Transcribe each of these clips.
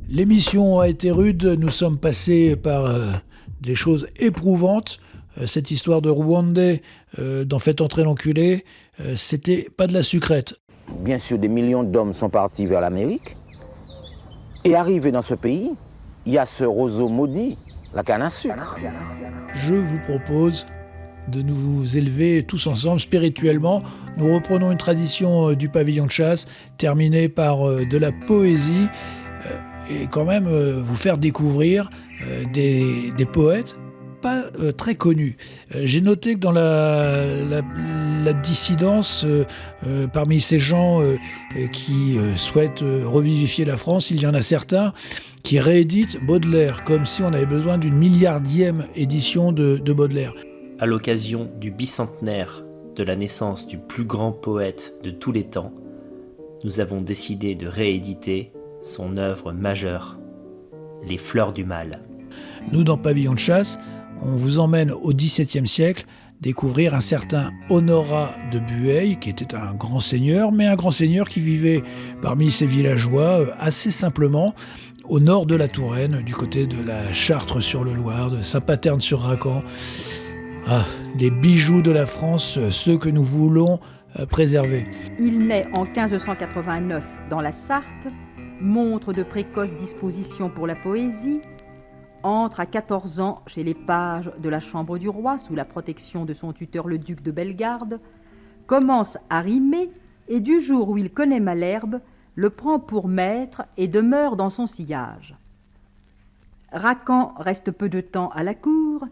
L'émission a été rude, nous sommes passés par des choses éprouvantes. Cette histoire de Rwandais d'en fait entrer l'enculé, c'était pas de la sucrète. Bien sûr, des millions d'hommes sont partis vers l'Amérique. Et arrivés dans ce pays, il y a ce roseau maudit, la canne à sucre. Je vous propose de nous élever tous ensemble spirituellement. Nous reprenons une tradition du pavillon de chasse, terminée par de la poésie, et quand même vous faire découvrir des poètes pas très connus. J'ai noté que dans la dissidence, parmi ces gens qui souhaitent revivifier la France, il y en a certains qui rééditent Baudelaire, comme si on avait besoin d'une milliardième édition de Baudelaire. À l'occasion du bicentenaire de la naissance du plus grand poète de tous les temps, nous avons décidé de rééditer son œuvre majeure, Les Fleurs du Mal. Nous, dans Pavillon de chasse, on vous emmène au XVIIe siècle découvrir un certain Honorat de Bueil, qui était un grand seigneur, mais un grand seigneur qui vivait parmi ses villageois assez simplement, au nord de la Touraine, du côté de la Chartre-sur-le-Loir, de Saint-Paterne-sur-Racan. Ah, les bijoux de la France, ceux que nous voulons préserver. Il naît en 1589 dans la Sarthe, montre de précoces dispositions pour la poésie, entre à 14 ans chez les pages de la Chambre du Roi sous la protection de son tuteur le duc de Bellegarde, commence à rimer et du jour où il connaît Malherbe, le prend pour maître et demeure dans son sillage. Racan reste peu de temps à la cour,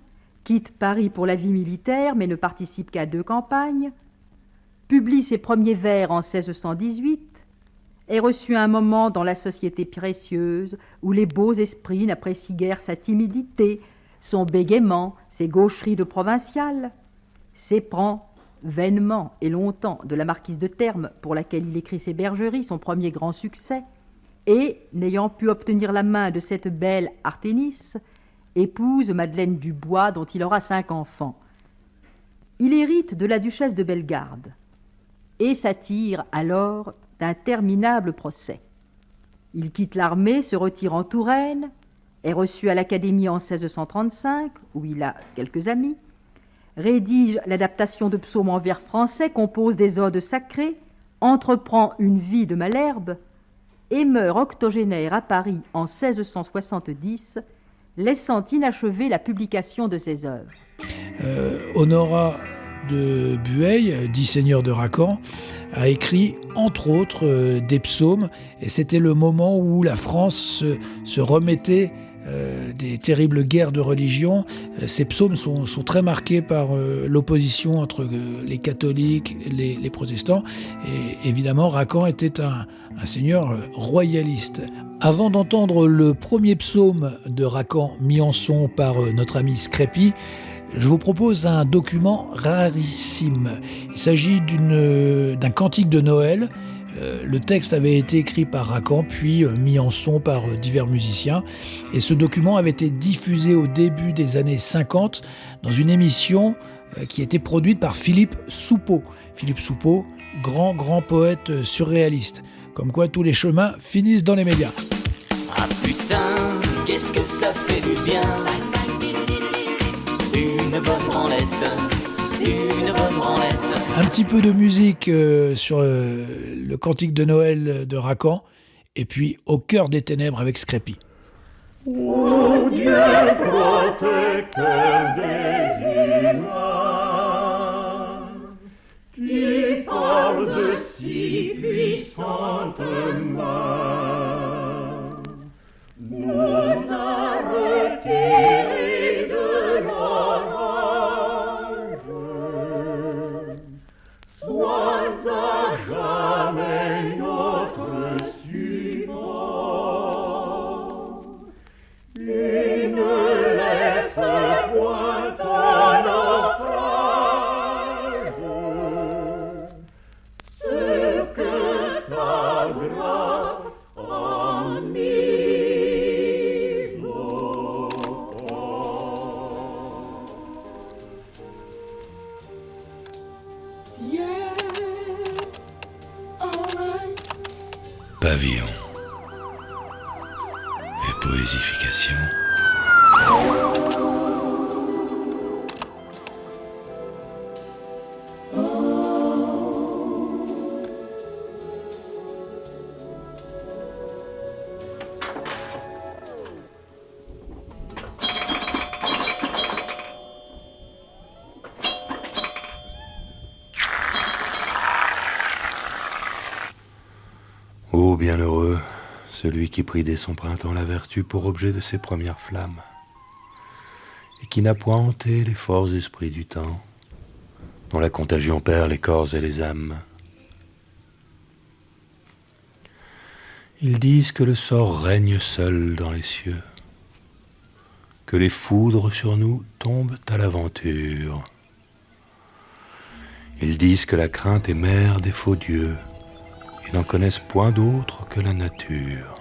quitte Paris pour la vie militaire mais ne participe qu'à 2 campagnes, publie ses premiers vers en 1618, est reçu un moment dans la société précieuse où les beaux esprits n'apprécient guère sa timidité, son bégaiement, ses gaucheries de provincial, s'éprend vainement et longtemps de la marquise de Termes pour laquelle il écrit ses bergeries, son premier grand succès, et, n'ayant pu obtenir la main de cette belle Arténis, épouse Madeleine Dubois dont il aura 5 enfants. Il hérite de la duchesse de Bellegarde et s'attire alors d'interminables procès. Il quitte l'armée, se retire en Touraine, est reçu à l'Académie en 1635, où il a quelques amis, rédige l'adaptation de psaumes en vers français, compose des odes sacrées, entreprend une vie de Malherbe et meurt octogénaire à Paris en 1670, laissant inachevée la publication de ses œuvres. Honorat de Bueil, dit seigneur de Racan, a écrit entre autres des psaumes, et c'était le moment où la France se remettait des terribles guerres de religion. Ces psaumes sont très marqués par l'opposition entre les catholiques et les protestants, et évidemment Racan était un seigneur royaliste. Avant d'entendre le premier psaume de Racan mis en son par notre ami Scrépy, je vous propose un document rarissime. Il s'agit d'un cantique de Noël. Le texte avait été écrit par Racan, puis mis en son par divers musiciens. Et ce document avait été diffusé au début des années 50 dans une émission qui était produite par Philippe Soupeau. Philippe Soupeau, grand poète surréaliste. Comme quoi tous les chemins finissent dans les médias. Ah putain, qu'est-ce que ça fait du bien. Une bonne branlette, une bonne branlette. Un petit peu de musique sur le cantique de Noël de Racan, et puis Au cœur des ténèbres avec Scrépy. Ô Dieu protecteur des humains, qui par de si puissantes mains nous a retirés de l'orage, sois à jamais notre support, et ne laisse point ton naufrage, ce que ta grâce en mise au corps. Pavillon. poésification. Ô bienheureux, celui qui prit dès son printemps la vertu pour objet de ses premières flammes, et qui n'a point hanté les forts esprits du temps, dont la contagion perd les corps et les âmes. Ils disent que le sort règne seul dans les cieux, que les foudres sur nous tombent à l'aventure. Ils disent que la crainte est mère des faux dieux, et n'en connaissent point d'autre que la nature.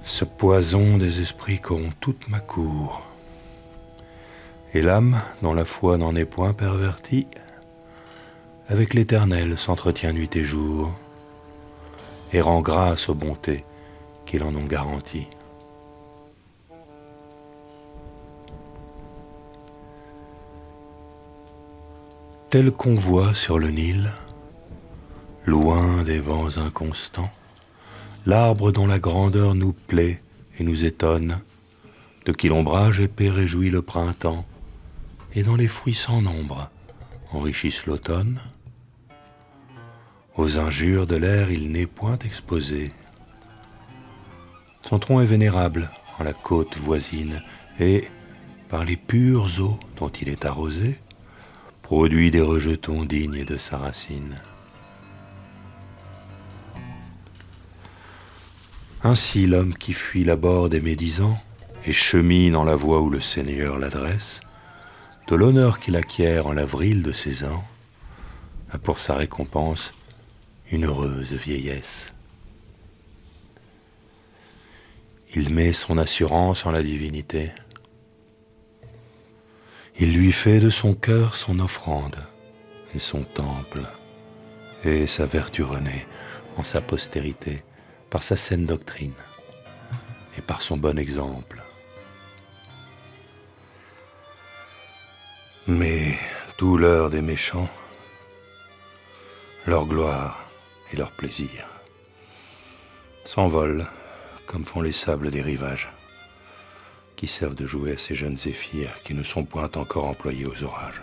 Ce poison des esprits corrompt toute ma cour, et l'âme, dont la foi n'en est point pervertie, avec l'Éternel s'entretient nuit et jour, et rend grâce aux bontés qu'il en ont garanties. Tel qu'on voit sur le Nil, loin des vents inconstants, l'arbre dont la grandeur nous plaît et nous étonne, de qui l'ombrage épais réjouit le printemps, et dont les fruits sans nombre enrichissent l'automne, aux injures de l'air il n'est point exposé. Son tronc est vénérable en la côte voisine, et, par les pures eaux dont il est arrosé, produit des rejetons dignes de sa racine. Ainsi l'homme qui fuit l'abord des médisants et chemine en la voie où le Seigneur l'adresse, de l'honneur qu'il acquiert en l'avril de ses ans, a pour sa récompense une heureuse vieillesse. Il met son assurance en la divinité. Il lui fait de son cœur son offrande et son temple, et sa vertu renaît en sa postérité par sa saine doctrine et par son bon exemple. Mais tout l'heure des méchants, leur gloire et leur plaisir s'envolent comme font les sables des rivages, qui servent de jouet à ces jeunes zéphyrs qui ne sont point encore employés aux orages.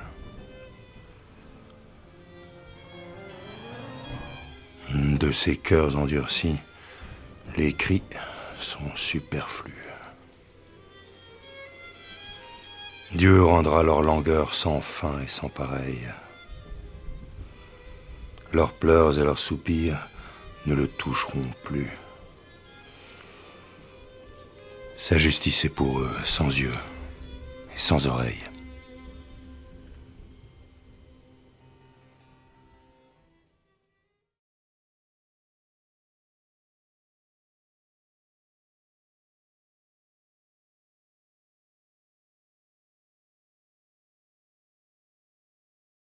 De ces cœurs endurcis, les cris sont superflus. Dieu rendra leur langueur sans fin et sans pareil. Leurs pleurs et leurs soupirs ne le toucheront plus. Sa justice est pour eux sans yeux et sans oreilles.